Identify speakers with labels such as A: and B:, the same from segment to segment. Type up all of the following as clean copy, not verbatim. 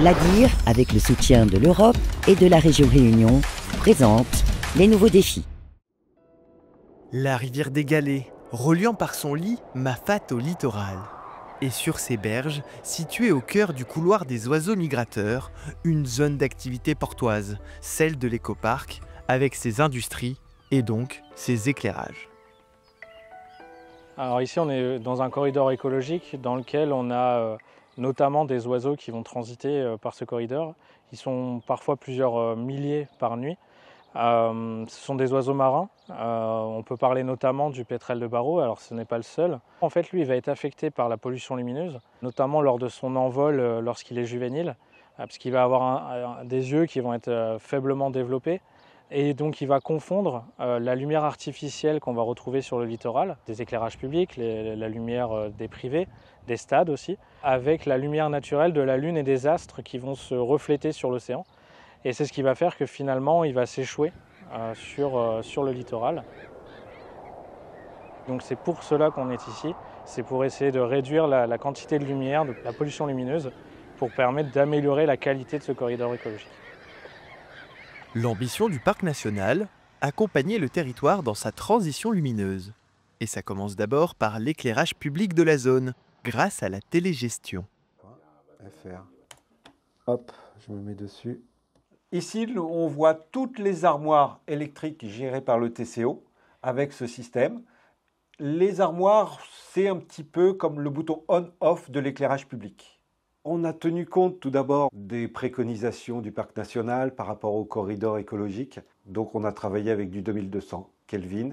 A: L'ADIR, avec le soutien de l'Europe et de la région Réunion, présente les nouveaux défis.
B: La rivière des Galets, reliant par son lit Mafate au littoral. Et sur ses berges, située au cœur du couloir des oiseaux migrateurs, une zone d'activité portoise, celle de l'écoparc, avec ses industries et donc ses éclairages.
C: Alors ici on est dans un corridor écologique dans lequel on a notamment des oiseaux qui vont transiter par ce corridor. Ils sont parfois plusieurs milliers par nuit. Ce sont des oiseaux marins. On peut parler notamment du pétrel de Barreau, alors ce n'est pas le seul. En fait, lui, il va être affecté par la pollution lumineuse, notamment lors de son envol lorsqu'il est juvénile, parce qu'il va avoir des yeux qui vont être faiblement développés. Et donc il va confondre la lumière artificielle qu'on va retrouver sur le littoral, des éclairages publics, la lumière des privés, des stades aussi, avec la lumière naturelle de la Lune et des astres qui vont se refléter sur l'océan. Et c'est ce qui va faire que finalement il va s'échouer sur le littoral. Donc c'est pour cela qu'on est ici, c'est pour essayer de réduire la quantité de lumière, de la pollution lumineuse, pour permettre d'améliorer la qualité de ce corridor écologique.
B: L'ambition du parc national, accompagner le territoire dans sa transition lumineuse. Et ça commence d'abord par l'éclairage public de la zone, grâce à la télégestion.
D: FR. Hop, je me mets dessus. Ici, on voit toutes les armoires électriques gérées par le TCO avec ce système. Les armoires, c'est un petit peu comme le bouton on-off de l'éclairage public. On a tenu compte tout d'abord des préconisations du parc national par rapport au corridor écologique. Donc on a travaillé avec du 2200 Kelvin,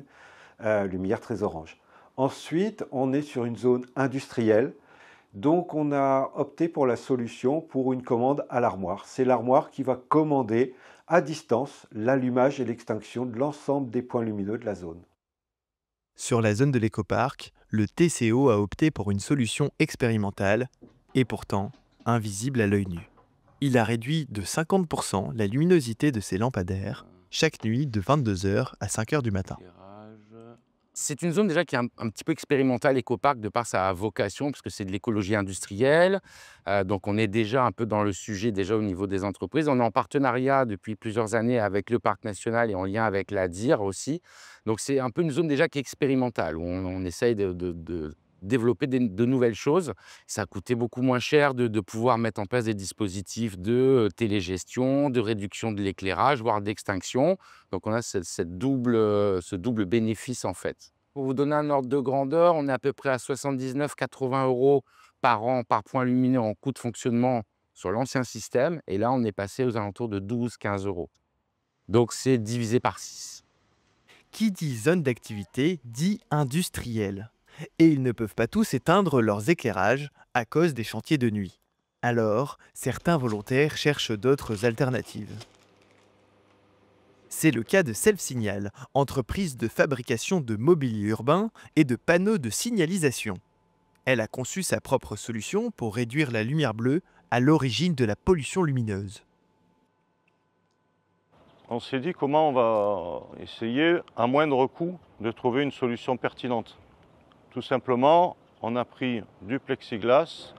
D: lumière très orange. Ensuite, on est sur une zone industrielle. Donc on a opté pour la solution pour une commande à l'armoire. C'est l'armoire qui va commander à distance l'allumage et l'extinction de l'ensemble des points lumineux de la zone.
B: Sur la zone de l'écoparc, le TCO a opté pour une solution expérimentale et pourtant invisible à l'œil nu. Il a réduit de 50% la luminosité de ses lampadaires chaque nuit de 22h à 5h du matin.
E: C'est une zone déjà qui est un petit peu expérimentale, écoparc, de par sa vocation, parce que c'est de l'écologie industrielle. Donc on est déjà un peu dans le sujet déjà au niveau des entreprises. On est en partenariat depuis plusieurs années avec le parc national et en lien avec l'ADIR aussi. Donc c'est un peu une zone déjà qui est expérimentale, où on essaye de développer de nouvelles choses. Ça a coûté beaucoup moins cher de pouvoir mettre en place des dispositifs de télégestion, de réduction de l'éclairage, voire d'extinction. Donc on a ce double bénéfice en fait. Pour vous donner un ordre de grandeur, on est à peu près à 79-80 € par an par point lumineux en coût de fonctionnement sur l'ancien système. Et là, on est passé aux alentours de 12-15 €. Donc c'est divisé par 6.
B: Qui dit zone d'activité dit industriel. Et ils ne peuvent pas tous éteindre leurs éclairages à cause des chantiers de nuit. Alors, certains volontaires cherchent d'autres alternatives. C'est le cas de Self-Signal, entreprise de fabrication de mobilier urbain et de panneaux de signalisation. Elle a conçu sa propre solution pour réduire la lumière bleue à l'origine de la pollution lumineuse.
F: On s'est dit comment on va essayer, à moindre coût, de trouver une solution pertinente. Tout simplement, on a pris du plexiglas,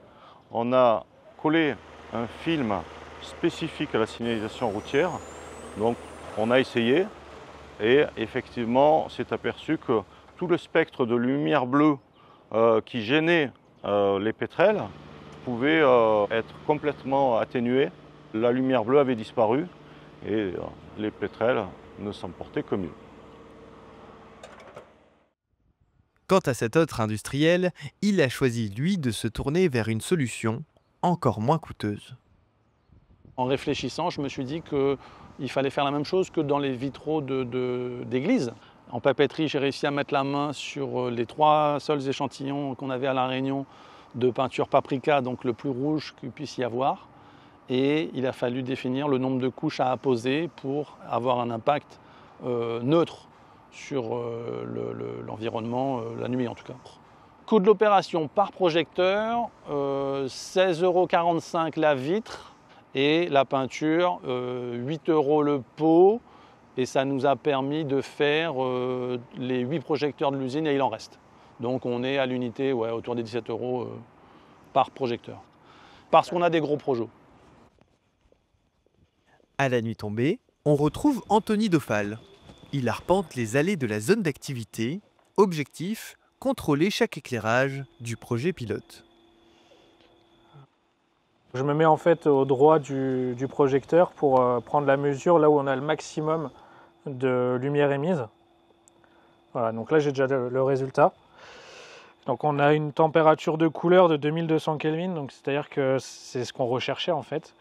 F: on a collé un film spécifique à la signalisation routière. Donc on a essayé et effectivement on s'est aperçu que tout le spectre de lumière bleue qui gênait les pétrels pouvait être complètement atténué. La lumière bleue avait disparu et les pétrels ne s'en portaient que mieux.
B: Quant à cet autre industriel, il a choisi, lui, de se tourner vers une solution encore moins coûteuse.
G: En réfléchissant, je me suis dit qu'il fallait faire la même chose que dans les vitraux d'église. En papeterie, j'ai réussi à mettre la main sur les 3 seuls échantillons qu'on avait à La Réunion de peinture paprika, donc le plus rouge qu'il puisse y avoir. Et il a fallu définir le nombre de couches à apposer pour avoir un impact neutre sur l'environnement, la nuit en tout cas. Coût de l'opération par projecteur, 16,45 € la vitre et la peinture, 8 € le pot. Et ça nous a permis de faire les 8 projecteurs de l'usine et il en reste. Donc on est à l'unité autour des 17 € par projecteur. Parce qu'on a des gros projets.
B: À la nuit tombée, on retrouve Anthony Dofal. Il arpente les allées de la zone d'activité. Objectif, contrôler chaque éclairage du projet pilote.
C: Je me mets en fait au droit du projecteur pour prendre la mesure là où on a le maximum de lumière émise. Voilà, donc là j'ai déjà le résultat. Donc on a une température de couleur de 2200 Kelvin, donc c'est-à-dire que c'est ce qu'on recherchait en fait.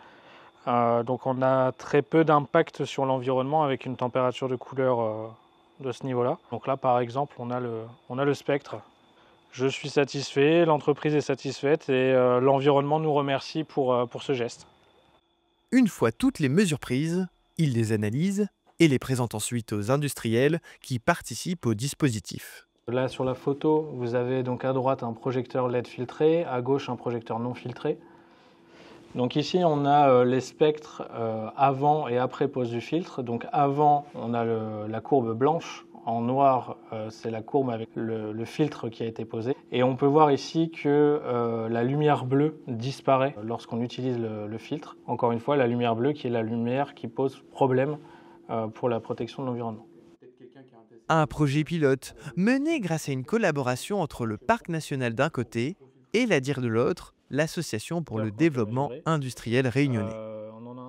C: Donc on a très peu d'impact sur l'environnement avec une température de couleur de ce niveau-là. Donc là par exemple on a le spectre. Je suis satisfait, l'entreprise est satisfaite et l'environnement nous remercie pour ce geste.
B: Une fois toutes les mesures prises, il les analyse et les présente ensuite aux industriels qui participent au dispositif.
C: Là sur la photo, vous avez donc à droite un projecteur LED filtré, à gauche un projecteur non filtré. Donc ici on a les spectres avant et après pose du filtre. Donc avant on a la courbe blanche. En noir, c'est la courbe avec le filtre qui a été posé. Et on peut voir ici que la lumière bleue disparaît lorsqu'on utilise le filtre. Encore une fois, la lumière bleue qui est la lumière qui pose problème pour la protection de l'environnement.
B: Un projet pilote mené grâce à une collaboration entre le Parc national d'un côté et l'ADIR de l'autre, l'Association pour le développement industriel réunionnais.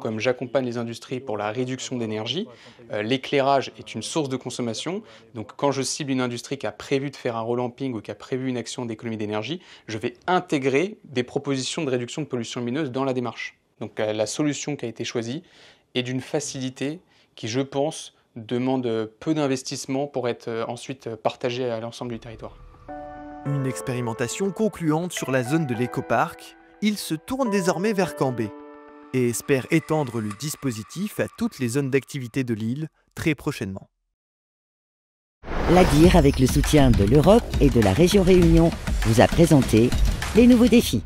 H: Comme j'accompagne les industries pour la réduction d'énergie, l'éclairage est une source de consommation. Donc quand je cible une industrie qui a prévu de faire un relamping ou qui a prévu une action d'économie d'énergie, je vais intégrer des propositions de réduction de pollution lumineuse dans la démarche. Donc la solution qui a été choisie est d'une facilité qui, je pense, demande peu d'investissement pour être ensuite partagée à l'ensemble du territoire.
B: Une expérimentation concluante sur la zone de l'écoparc, il se tourne désormais vers Cambé et espère étendre le dispositif à toutes les zones d'activité de l'île très prochainement.
A: L'ADIR, avec le soutien de l'Europe et de la région Réunion, vous a présenté les nouveaux défis.